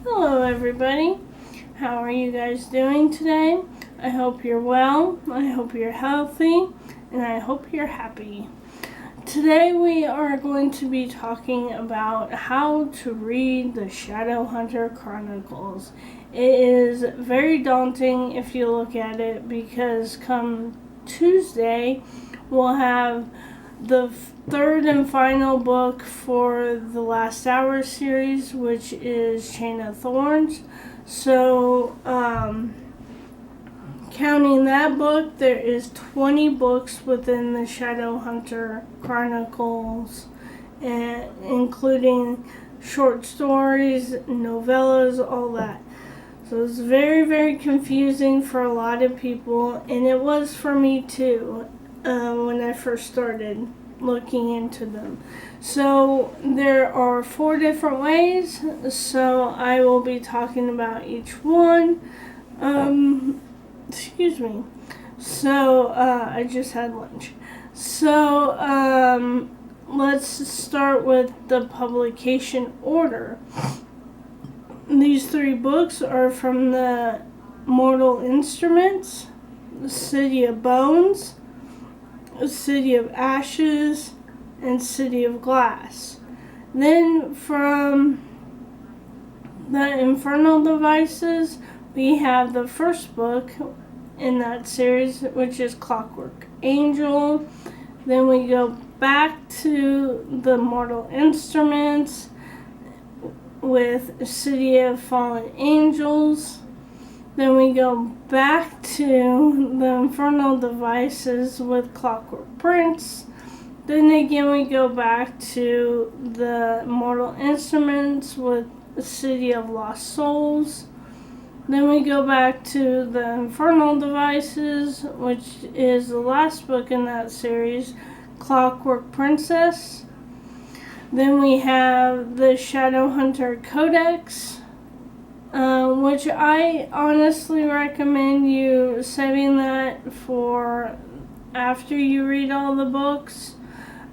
Hello everybody, how are you guys doing today? I hope you're well, I hope you're healthy, and I hope you're happy. Today we are going to be talking about how to read the Shadowhunter Chronicles. It is very daunting if you look at it because come Tuesday we'll have the third and final book for the Last Hour series, which is Chain of Thorns. So, counting that book, there is 20 books within the Shadowhunter Chronicles, including short stories, novellas, all that. So it's very, very confusing for a lot of people, and it was for me too. When I first started looking into them. So there are 4 different ways, so I will be talking about each one. Excuse me. So I just had lunch. So let's start with the publication order. These 3 books are from the Mortal Instruments, the City of Bones, City of Ashes, and City of Glass. Then from the Infernal Devices, we have the first book in that series, which is Clockwork Angel. Then we go back to the Mortal Instruments with City of Fallen Angels. Then we go back to the Infernal Devices with Clockwork Prince. Then again we go back to the Mortal Instruments with the City of Lost Souls. Then we go back to the Infernal Devices, which is the last book in that series, Clockwork Princess. Then we have the Shadowhunter Codex, which I honestly recommend you saving that for after you read all the books.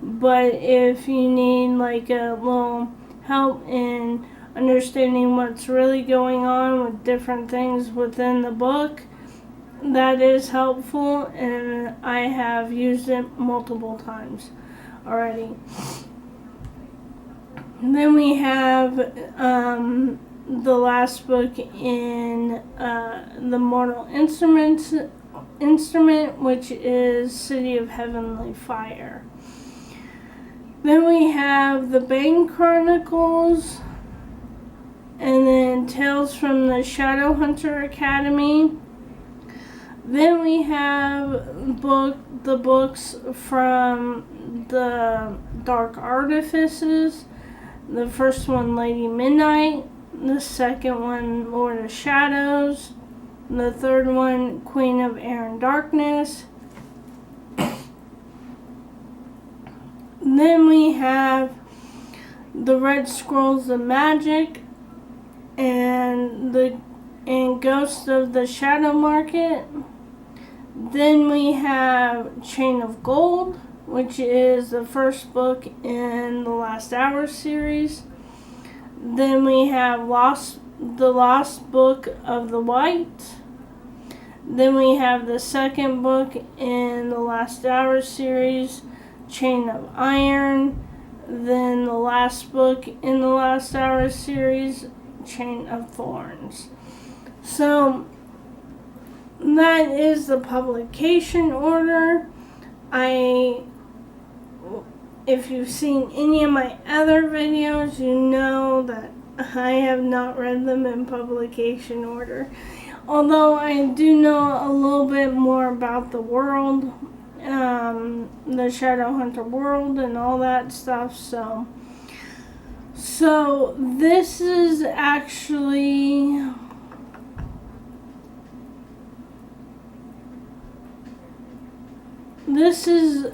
But if you need like a little help in understanding what's really going on with different things within the book, that is helpful, and I have used it multiple times already. And then we have the last book in the Mortal Instrument, which is City of Heavenly Fire. Then we have the Bane Chronicles, and then Tales from the Shadowhunter Academy. Then we have the books from the Dark Artifices. The first one, Lady Midnight. The second one, Lord of Shadows. The third one, Queen of Air and Darkness. Then we have the Red Scrolls of Magic and Ghost of the Shadow Market. Then we have Chain of Gold, which is the first book in the Last Hour series. Then we have the Lost Book of the White. Then we have the second book in the Last Hour series, Chain of Iron. Then the last book in the Last Hour series, Chain of Thorns. So that is the publication order. If you've seen any of my other videos, you know that I have not read them in publication order. Although I do know a little bit more about the world, the Shadowhunter world and all that stuff. So this is actually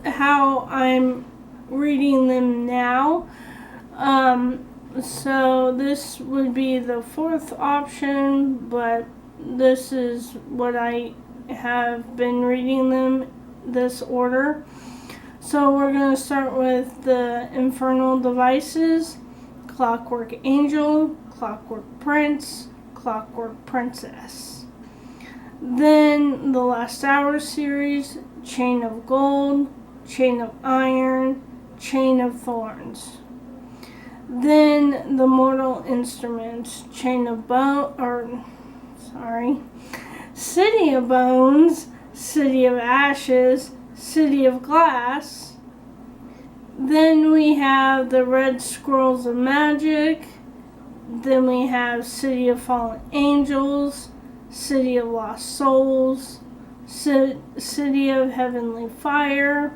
how I'm reading them now. So this would be the 4th option, but this is what I have been reading them, this order. So we're going to start with the Infernal Devices, Clockwork Angel, Clockwork Prince, Clockwork Princess. Then the Last Hour series, Chain of Gold, Chain of Iron, Chain of Thorns. Then the Mortal Instruments, City of Bones, City of Ashes, City of Glass. Then we have the Red Scrolls of Magic. Then we have City of Fallen Angels, City of Lost Souls, City of Heavenly Fire.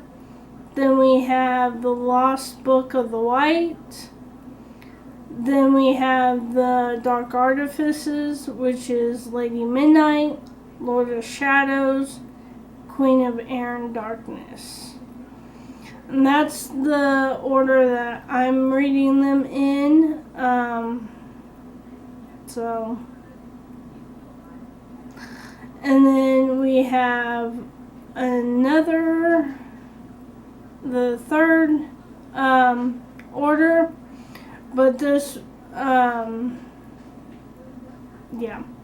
Then we have the Lost Book of the White. Then we have the Dark Artifices, which is Lady Midnight, Lord of Shadows, Queen of Air and Darkness. And that's the order that I'm reading them in. And then we have the third order, but this, the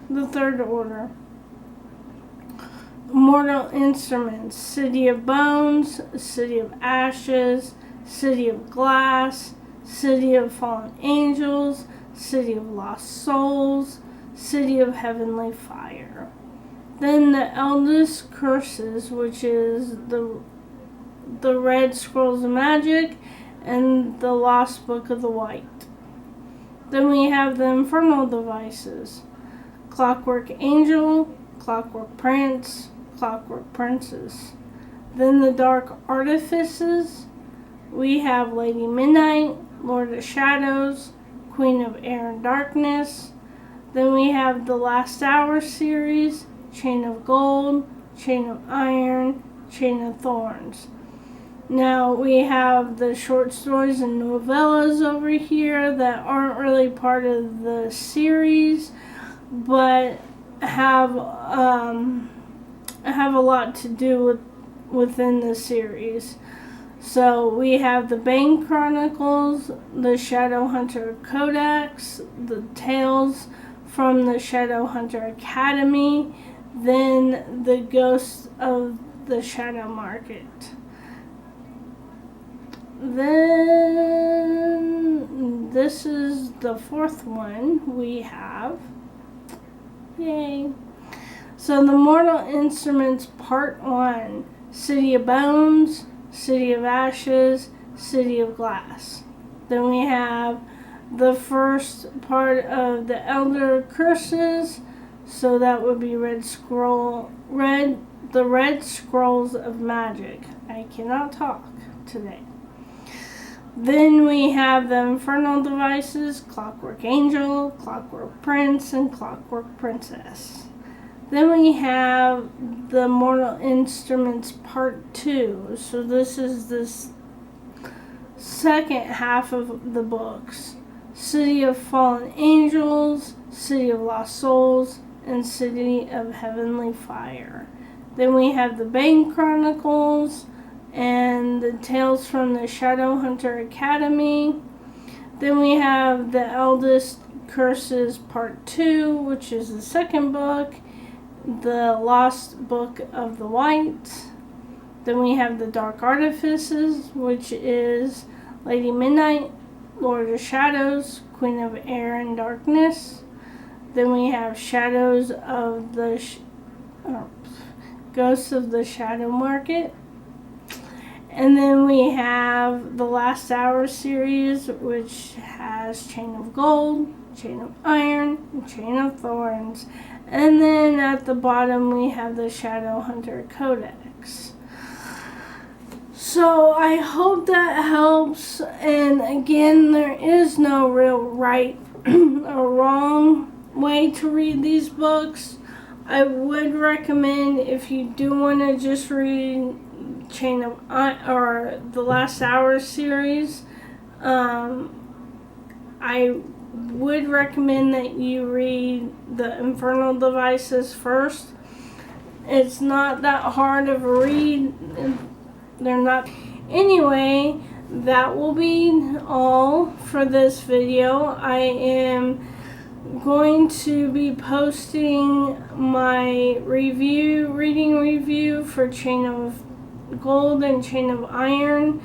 third order. Mortal Instruments, City of Bones, City of Ashes, City of Glass, City of Fallen Angels, City of Lost Souls, City of Heavenly Fire. Then the Eldest Curses, which is the Red Scrolls of Magic and the Lost Book of the White. Then we have the Infernal Devices, Clockwork Angel, Clockwork Prince, Clockwork Princess. Then the Dark Artifices, we have Lady Midnight, Lord of Shadows, Queen of Air and Darkness. Then we have the Last Hour series, Chain of Gold, Chain of Iron, Chain of Thorns. Now we have the short stories and novellas over here that aren't really part of the series, but have a lot to do within the series. So we have the Bane Chronicles, the Shadowhunter Codex, the Tales from the Shadowhunter Academy, then the Ghosts of the Shadow Market. Then this is the fourth one we have. Yay. So the Mortal Instruments Part 1, City of Bones, City of Ashes, City of Glass. Then we have the first part of the Elder Curses, so that would be the Red Scrolls of Magic. I cannot talk today. Then we have the Infernal Devices, Clockwork Angel, Clockwork Prince, and Clockwork Princess. Then we have the Mortal Instruments Part 2. So this is this second half of the books. City of Fallen Angels, City of Lost Souls, and City of Heavenly Fire. Then we have the Bane Chronicles and the Tales from the Shadowhunter Academy. Then we have the Eldest Curses Part 2, which is the second book, the Lost Book of the White. Then we have the Dark Artifices, which is Lady Midnight, Lord of Shadows, Queen of Air and Darkness. Then we have Shadows of the Ghosts of the Shadow Market. And then we have the Last Hour series, which has Chain of Gold, Chain of Iron, and Chain of Thorns. And then at the bottom we have the Shadowhunter Codex. So I hope that helps. And again, there is no real right or wrong way to read these books. I would recommend, if you do want to just read Chain of or the Last Hour series, I would recommend that you read the Infernal Devices first. It's not that hard of a read. They're not. Anyway, that will be all for this video. I am going to be posting my reading review for Chain of Gold and Chain of Iron,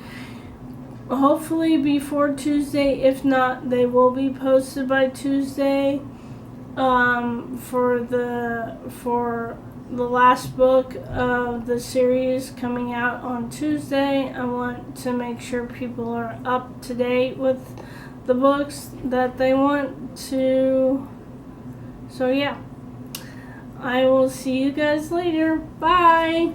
hopefully before Tuesday. If not, they will be posted by Tuesday. For the last book of the series coming out on Tuesday, I want to make sure people are up to date with the books that they want to. So yeah, I will see you guys later. Bye.